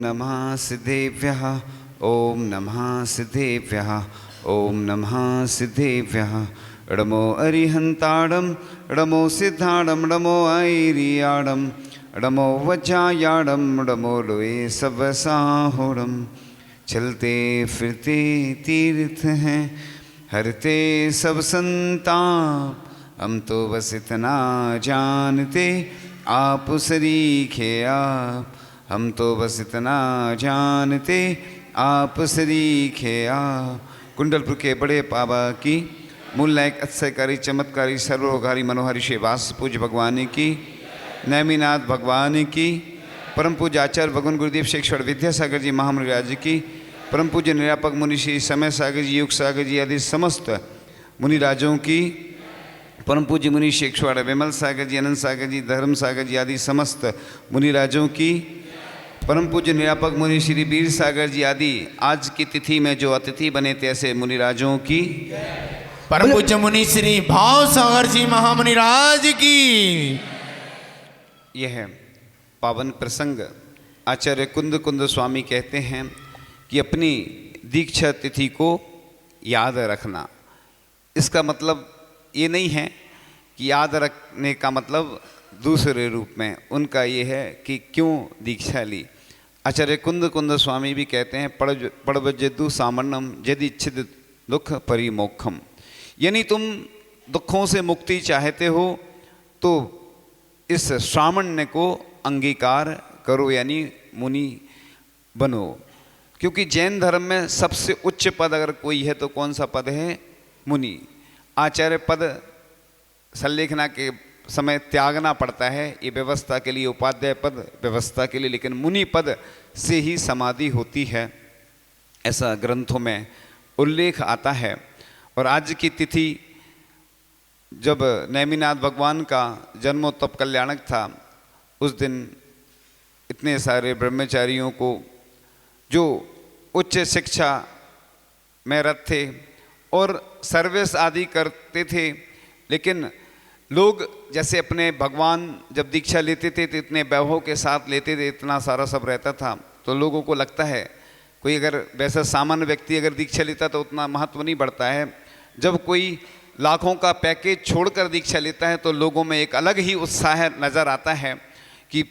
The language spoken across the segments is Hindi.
नमः सिद्धेभ्यः ओम नमः सिद्धेभ्यः ओम नमः सिद्धेभ्यः णमो अरिहन्ताडं णमो सिद्धाडं णमो ऐरियाडं णमो वज्रायाडं णमो लोए सबसाहोडं। चलते फिरते तीर्थ हैं हरते सब संताप, हम तो बस इतना जानते आप सरीखे आप, हम तो बस इतना जानते आप सरीखे आप। कुंडलपुर के बड़े पाबा की मूल नायक अत्सयकारी चमत्कारी सर्वोपकारी मनोहरी शेवास पूज्य भगवान की, नैमिनाथ भगवान की, परम पूज्य आचार्य भगवान गुरुदेव शेखर विद्यासागर जी महामुनिराज की, परम पूज्य निरापक मुनि श्री समय सागर जी, योग सागर जी आदि समस्त मुनिराजों की, परम पूज्य मुनि शेखर विमल सागर जी, अनंत सागर जी, धर्म सागर जी आदि समस्त मुनिराजों की, परम पूज्य निरापक मुनि श्री वीर सागर जी आदि आज की तिथि में जो अतिथि बने थे ऐसे मुनिराजों की, परम पूज्य मुनि श्री भाव सागर जी महामुनिराज की। यह पावन प्रसंग आचार्य कुंद कुंद स्वामी कहते हैं कि अपनी दीक्षा तिथि को याद रखना। इसका मतलब ये नहीं है कि याद रखने का मतलब दूसरे रूप में, उनका ये है कि क्यों दीक्षा ली। आचार्य कुंद कुंद स्वामी भी कहते हैं पड़वजदु सामन्नम यदि इच्छित दुख परिमोक्षम, यानी तुम दुखों से मुक्ति चाहते हो तो इस सामान्य को अंगीकार करो, यानी मुनि बनो। क्योंकि जैन धर्म में सबसे उच्च पद अगर कोई है तो कौन सा पद है? मुनि। आचार्य पद संलेखना के समय त्यागना पड़ता है, ये व्यवस्था के लिए, उपाध्याय पद व्यवस्था के लिए, लेकिन मुनि पद से ही समाधि होती है, ऐसा ग्रंथों में उल्लेख आता है। और आज की तिथि जब नैमिनाथ भगवान का जन्मोत्सव कल्याणक था, उस दिन इतने सारे ब्रह्मचारियों को जो उच्च शिक्षा में रत थे और सर्विस आदि करते थे, लेकिन लोग जैसे अपने भगवान जब दीक्षा लेते थे तो इतने वैभव के साथ लेते थे, इतना सारा सब रहता था, तो लोगों को लगता है कोई अगर वैसा सामान्य व्यक्ति अगर दीक्षा लेता तो उतना महत्व नहीं बढ़ता है। जब कोई लाखों का पैकेज छोड़कर दीक्षा लेता है तो लोगों में एक अलग ही उत्साह नज़र आता है कि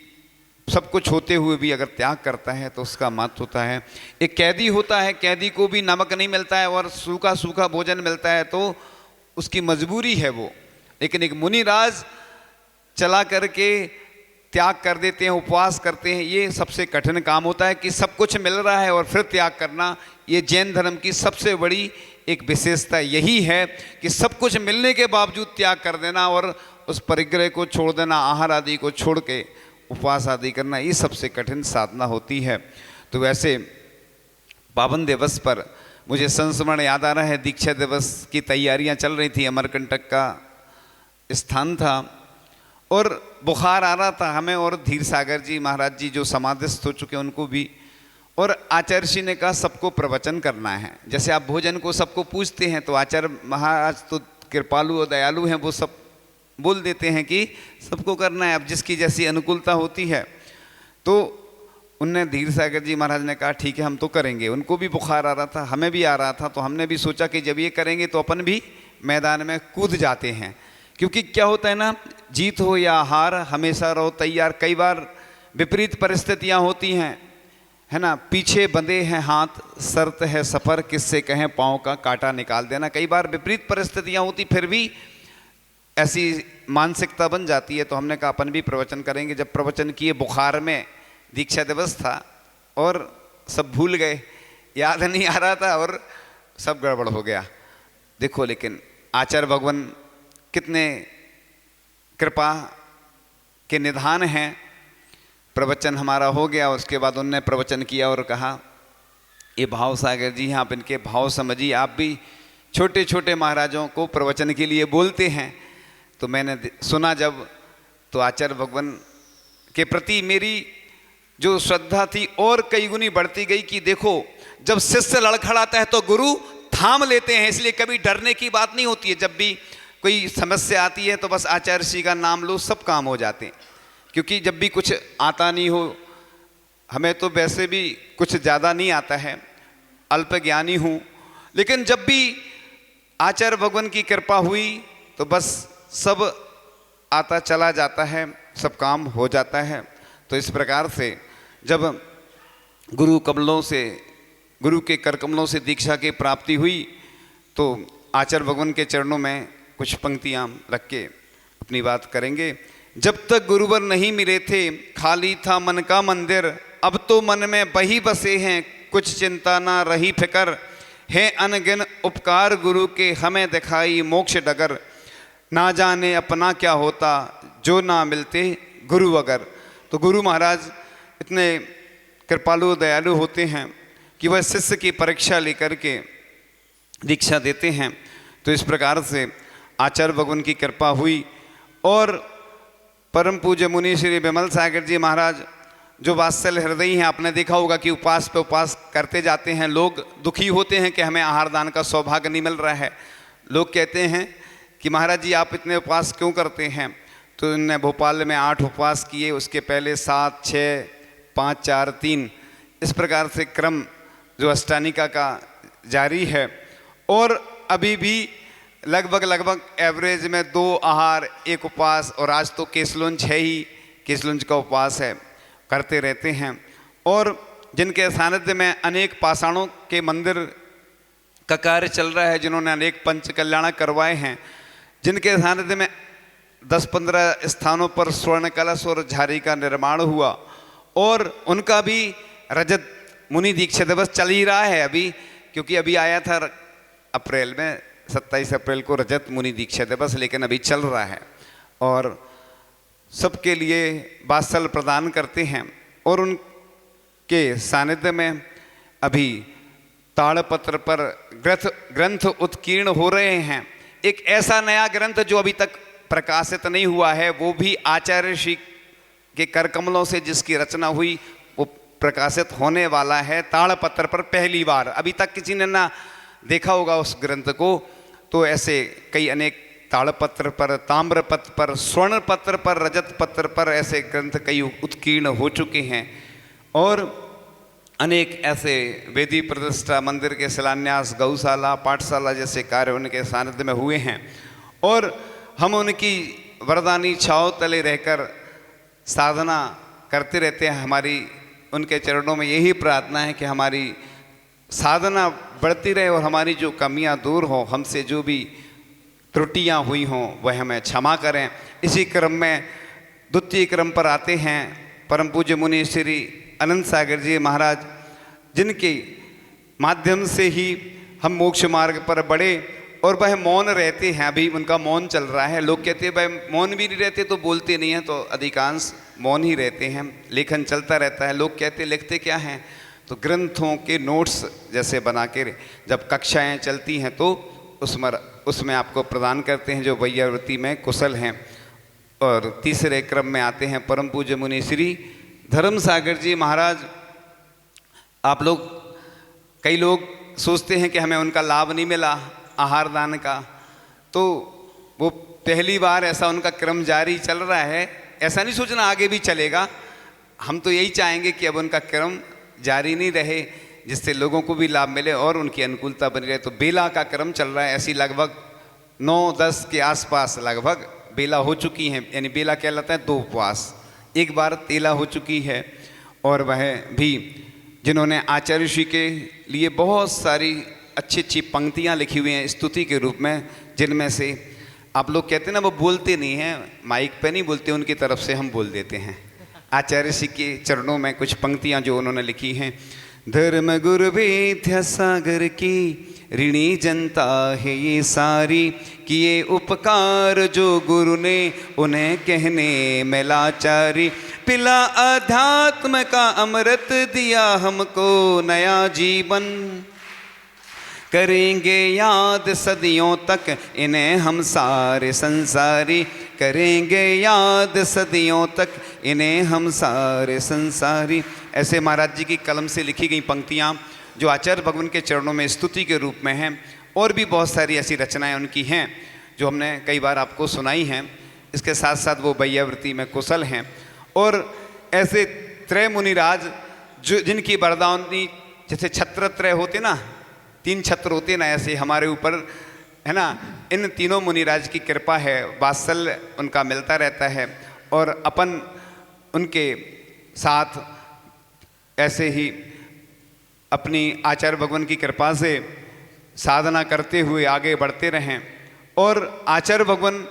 सब कुछ होते हुए भी अगर त्याग करता है तो उसका महत्व होता है। एक कैदी होता है, कैदी को भी नमक नहीं मिलता है और सूखा सूखा भोजन मिलता है तो उसकी मजबूरी है वो, लेकिन एक मुनिराज चला करके त्याग कर देते हैं, उपवास करते हैं। ये सबसे कठिन काम होता है कि सब कुछ मिल रहा है और फिर त्याग करना। ये जैन धर्म की सबसे बड़ी एक विशेषता यही है कि सब कुछ मिलने के बावजूद त्याग कर देना और उस परिग्रह को छोड़ देना, आहार आदि को छोड़ के उपवास आदि करना, ये सबसे कठिन साधना होती है। तो वैसे पावन दिवस पर मुझे संस्मरण याद आ रहा है, दीक्षा दिवस की तैयारियां चल रही थी, अमरकंटक का स्थान था और बुखार आ रहा था हमें और धीर सागर जी महाराज जी जो समाधिस्थ हो चुके उनको भी। और आचार्य जी ने कहा सबको प्रवचन करना है। जैसे आप भोजन को सबको पूछते हैं तो आचार्य महाराज तो कृपालु और दयालु हैं, वो सब बोल देते हैं कि सबको करना है, अब जिसकी जैसी अनुकूलता होती है। तो उनने धीर सागर जी महाराज ने कहा ठीक है हम तो करेंगे। उनको भी बुखार आ रहा था, हमें भी आ रहा था, तो हमने भी सोचा कि जब ये करेंगे तो अपन भी मैदान में कूद जाते हैं। क्योंकि क्या होता है ना, जीत हो या हार हमेशा रहो तैयार। कई बार विपरीत परिस्थितियां होती हैं, है ना, पीछे बंधे हैं हाथ, शर्त है सफ़र, किससे कहें पाँव का कांटा निकाल देना। कई बार विपरीत परिस्थितियां होती फिर भी ऐसी मानसिकता बन जाती है। तो हमने कहा अपन भी प्रवचन करेंगे। जब प्रवचन किए, बुखार में दीक्षा दिवस था और सब भूल गए, याद नहीं आ रहा था और सब गड़बड़ हो गया। देखो लेकिन आचार्य भगवान कितने कृपा के निधान हैं। प्रवचन हमारा हो गया, उसके बाद उनने प्रवचन किया और कहा ये भाव सागर जी हैं, आप इनके भाव समझिए, आप भी छोटे छोटे महाराजों को प्रवचन के लिए बोलते हैं। तो मैंने सुना जब, तो आचार्य भगवान के प्रति मेरी जो श्रद्धा थी और कई गुनी बढ़ती गई कि देखो जब शिष्य लड़खड़ाता है तो गुरु थाम लेते हैं, इसलिए कभी डरने की बात नहीं होती है। जब भी कोई समस्या आती है तो बस आचार्य श्री का नाम लो, सब काम हो जाते हैं। क्योंकि जब भी कुछ आता नहीं हो, हमें तो वैसे भी कुछ ज़्यादा नहीं आता है, अल्प ज्ञानी हूँ, लेकिन जब भी आचार्य भगवान की कृपा हुई तो बस सब आता चला जाता है, सब काम हो जाता है। तो इस प्रकार से जब गुरु के कर कमलों से दीक्षा की प्राप्ति हुई तो आचार्य भगवान के चरणों में कुछ पंक्तियाँ रख के अपनी बात करेंगे। जब तक गुरुवर नहीं मिले थे खाली था मन का मंदिर, अब तो मन में बही बसे हैं कुछ चिंता ना रही फिकर, है अनगिन उपकार गुरु के हमें दिखाई मोक्ष डगर, ना जाने अपना क्या होता जो ना मिलते गुरु अगर। तो गुरु महाराज इतने कृपालु दयालु होते हैं कि वह शिष्य की परीक्षा लेकर के दीक्षा देते हैं। तो इस प्रकार से आचार्य भगवान की कृपा हुई और परम पूज्य मुनि श्री विमल सागर जी महाराज जो वात्सल्य हृदय हैं, आपने देखा होगा कि उपास पे उपास करते जाते हैं। लोग दुखी होते हैं कि हमें आहार दान का सौभाग्य नहीं मिल रहा है। लोग कहते हैं कि महाराज जी आप इतने उपवास क्यों करते हैं? तो इन्होंने भोपाल में 8 उपवास किए, उसके पहले 7, 6, 5, 4, 3 इस प्रकार से क्रम जो अष्टानिका का जारी है। और अभी भी लगभग एवरेज में 2 आहार 1 उपवास, और आज तो केसलुंज है ही, केसलुंज का उपवास है, करते रहते हैं। और जिनके सानिध्य में अनेक पाषाणों के मंदिर का कार्य चल रहा है, जिन्होंने अनेक पंच कल्याण करवाए हैं, जिनके सानिध्य में 10-15 स्थानों पर स्वर्ण कलश और झारी का निर्माण हुआ, और उनका भी रजत मुनि दीक्षा दिवस चल ही रहा है अभी, क्योंकि अभी आया था अप्रैल में 27 अप्रैल को रजत मुनि दीक्षा दिवस, लेकिन अभी चल रहा है। और सबके लिए वात्सल्य प्रदान करते हैं। और उनके सानिध्य में अभी ताड़पत्र पर ग्रंथ उत्कीर्ण हो रहे हैं। एक ऐसा नया ग्रंथ जो अभी तक प्रकाशित नहीं हुआ है, वो भी आचार्य श्री के कर कमलों से जिसकी रचना हुई वो प्रकाशित होने वाला है ताड़पत्र पर पहली बार। अभी तक किसी ने ना देखा होगा उस ग्रंथ को। तो ऐसे कई अनेक ताड़पत्र पर, ताम्रपत्र पर, स्वर्ण पत्र पर, रजत पत्र पर ऐसे ग्रंथ कई उत्कीर्ण हो चुके हैं। और अनेक ऐसे वेदी प्रतिष्ठा, मंदिर के शिलान्यास, गौशाला, पाठशाला जैसे कार्य उनके सानिध्य में हुए हैं। और हम उनकी वरदानी छाँव तले रहकर साधना करते रहते हैं। हमारी उनके चरणों में यही प्रार्थना है कि हमारी साधना बढ़ती रहे और हमारी जो कमियां दूर हों, हमसे जो भी त्रुटियां हुई हों वह हमें क्षमा करें। इसी क्रम में द्वितीय क्रम पर आते हैं परम पूज्य मुनि श्री अनंत सागर जी महाराज, जिनके माध्यम से ही हम मोक्ष मार्ग पर बढ़े। और वह मौन रहते हैं, अभी उनका मौन चल रहा है। लोग कहते हैं भाई मौन भी नहीं रहते तो बोलते नहीं हैं, तो अधिकांश मौन ही रहते हैं, लेखन चलता रहता है। लोग कहते लिखते क्या हैं, तो ग्रंथों के नोट्स जैसे बना के जब कक्षाएं चलती हैं तो उसमें आपको प्रदान करते हैं जो वैयावृत्ति में कुशल हैं। और तीसरे क्रम में आते हैं परम पूज्य मुनि श्री धर्म सागर जी महाराज। आप लोग, कई लोग सोचते हैं कि हमें उनका लाभ नहीं मिला आहार दान का, तो वो पहली बार ऐसा उनका क्रम जारी चल रहा है। ऐसा नहीं सोचना आगे भी चलेगा, हम तो यही चाहेंगे कि अब उनका क्रम जारी नहीं रहे, जिससे लोगों को भी लाभ मिले और उनकी अनुकूलता बनी रहे। तो बेला का क्रम चल रहा है, ऐसी लगभग 9-10 के आसपास लगभग बेला हो चुकी हैं, यानी बेला कहलाता है 2 उपवास। एक बार तेला हो चुकी है, और वह भी जिन्होंने आचार्य श्री के लिए बहुत सारी अच्छी अच्छी पंक्तियाँ लिखी हुई हैं स्तुति के रूप में, जिनमें से आप लोग कहते हैं ना वो बोलते नहीं हैं, माइक पे नहीं बोलते, उनकी तरफ से हम बोल देते हैं। आचार्य श्री के चरणों में कुछ पंक्तियाँ जो उन्होंने लिखी हैं। धर्म गुरु विद्या सागर की ऋणी जनता है ये सारी, किए उपकार जो गुरु ने उन्हें कहने में लाचारी, पिला अध्यात्म का अमृत दिया हमको नया जीवन, करेंगे याद सदियों तक इन्हें हम सारे संसारी, करेंगे याद सदियों तक इन्हें हम सारे संसारी। ऐसे महाराज जी की कलम से लिखी गई पंक्तियाँ जो आचार्य भगवान के चरणों में स्तुति के रूप में हैं। और भी बहुत सारी ऐसी रचनाएं उनकी हैं जो हमने कई बार आपको सुनाई हैं। इसके साथ साथ वो वैयावृत्ति में कुशल हैं। और ऐसे त्रय मुनिराज जो जिनकी वरदानी जैसे छत्रत्रय होते ना, 3 छत्र होते ना, ऐसे हमारे ऊपर है ना, इन तीनों मुनिराज की कृपा है, वात्सल्य उनका मिलता रहता है। और अपन उनके साथ ऐसे ही अपनी आचार्य भगवान की कृपा से साधना करते हुए आगे बढ़ते रहें। और आचार्य भगवान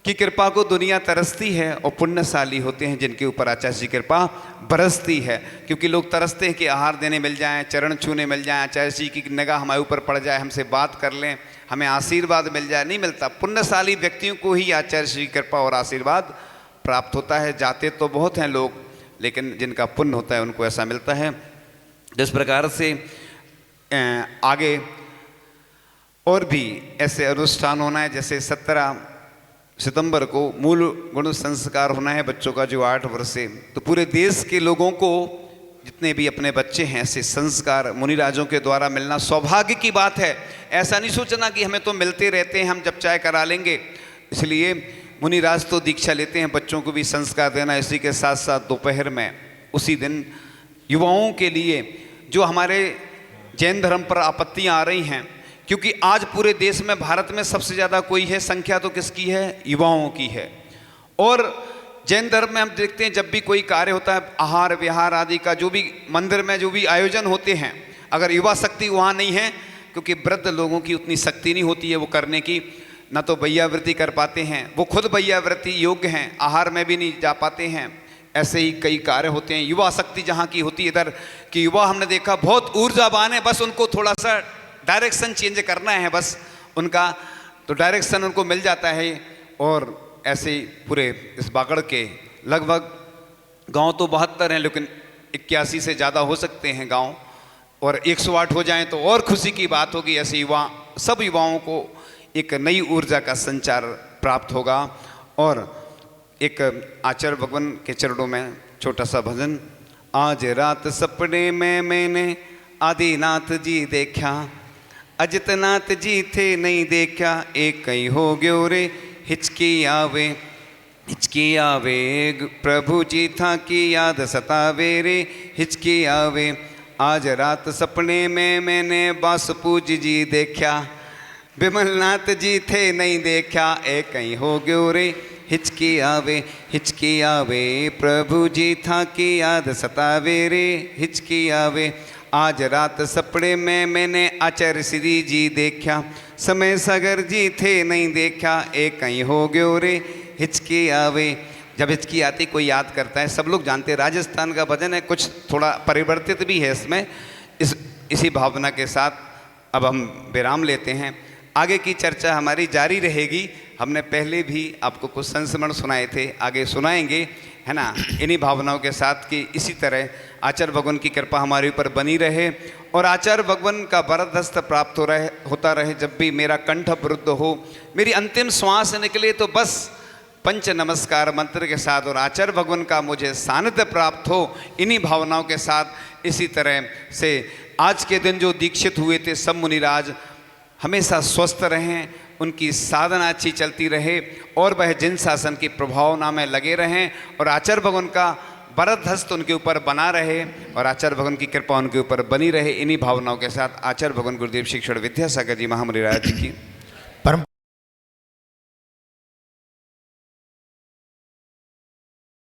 की कृपा को दुनिया तरसती है और पुण्यशाली होते हैं जिनके ऊपर आचार्य जी की कृपा बरसती है। क्योंकि लोग तरसते हैं कि आहार देने मिल जाएं, चरण छूने मिल जाएं, आचार्य जी की निगाह हमारे ऊपर पड़ जाए, हमसे बात कर लें, हमें आशीर्वाद मिल जाए। नहीं मिलता। पुण्यशाली व्यक्तियों को ही आचार्य जी की कृपा और आशीर्वाद प्राप्त होता है। जाते तो बहुत हैं लोग, लेकिन जिनका पुण्य होता है उनको ऐसा मिलता है। जिस प्रकार से आगे और भी ऐसे अनुष्ठान होना है, जैसे 17 सितंबर को मूल गुण संस्कार होना है बच्चों का जो 8 वर्ष से। तो पूरे देश के लोगों को, जितने भी अपने बच्चे हैं, ऐसे संस्कार मुनिराजों के द्वारा मिलना सौभाग्य की बात है। ऐसा नहीं सोचना कि हमें तो मिलते रहते हैं, हम जब चाहे करा लेंगे। इसलिए मुनिराज तो दीक्षा लेते हैं, बच्चों को भी संस्कार देना। इसी के साथ साथ दोपहर में उसी दिन युवाओं के लिए जो हमारे जैन धर्म पर आपत्तियां आ रही हैं, क्योंकि आज पूरे देश में, भारत में सबसे ज़्यादा कोई है, संख्या तो किसकी है? युवाओं की है। और जैन धर्म में हम देखते हैं जब भी कोई कार्य होता है, आहार विहार आदि का, जो भी मंदिर में जो भी आयोजन होते हैं, अगर युवा शक्ति वहाँ नहीं है, क्योंकि वृद्ध लोगों की उतनी शक्ति नहीं होती है वो करने की, ना तो वैयावृत्ति कर पाते हैं, वो खुद वैयावृत्ति योग्य हैं, आहार में भी नहीं जा पाते हैं। ऐसे ही कई कार्य होते हैं। युवा शक्ति जहाँ की होती है, इधर कि युवा हमने देखा बहुत ऊर्जावान है, बस उनको थोड़ा सा डायरेक्शन चेंज करना है बस उनका, तो डायरेक्शन उनको मिल जाता है। और ऐसे ही पूरे इस बागड़ के लगभग गांव तो 72 हैं, लेकिन 81 से ज़्यादा हो सकते हैं गांव, और 108 हो जाएं तो और खुशी की बात होगी। ऐसे युवा, सब युवाओं को एक नई ऊर्जा का संचार प्राप्त होगा। और एक आचार्य भगवान के चरणों में छोटा सा भजन। आज रात सपने में मैंने आदिनाथ जी देखा, अजितनाथ जी थे नहीं देखा, एक कहीं हो गयो रे हिचकी आवे, हिचकी आवे, प्रभु जी था की याद सतावे रे हिचकी आवे। आज रात सपने में मैंने बासपूज जी देखा, विमलनाथ जी थे नहीं देखा, एक कहीं हो गयो रे हिचकी आवे, हिचकी आवे, प्रभु जी था की याद सतावे रे हिचकी आवे। आज रात सपने में मैंने आचार्य श्री जी देखा, समय सागर जी थे नहीं देखा, एक कहीं हो गयो रे हिचकी आवे। जब हिचकी आती कोई याद करता है, सब लोग जानते हैं, राजस्थान का भजन है, कुछ थोड़ा परिवर्तित भी है इसमें। इसी भावना के साथ अब हम विराम लेते हैं। आगे की चर्चा हमारी जारी रहेगी। हमने पहले भी आपको कुछ संस्मरण सुनाए थे, आगे सुनाएंगे, है ना। इन्हीं भावनाओं के साथ कि इसी तरह आचार्य भगवान की कृपा हमारे ऊपर बनी रहे और आचार्य भगवान का वरद हस्त प्राप्त होता रहे। जब भी मेरा कंठ अवरुद्ध हो, मेरी अंतिम श्वास निकले, तो बस पंच नमस्कार मंत्र के साथ और आचार्य भगवान का मुझे सानिध्य प्राप्त हो। इन्हीं भावनाओं के साथ इसी तरह से आज के दिन जो दीक्षित हुए थे सब मुनिराज हमेशा स्वस्थ रहें, उनकी साधना अच्छी चलती रहे और वह जिन शासन की प्रभावना में लगे रहें और आचार्य भगवान का वरद हस्त उनके ऊपर बना रहे और आचार्य भगवान की कृपा उनके ऊपर बनी रहे। इन्हीं भावनाओं के साथ आचार्य भगवान गुरुदेव श्री क्षण विद्यासागर जी महामुनि राज जी की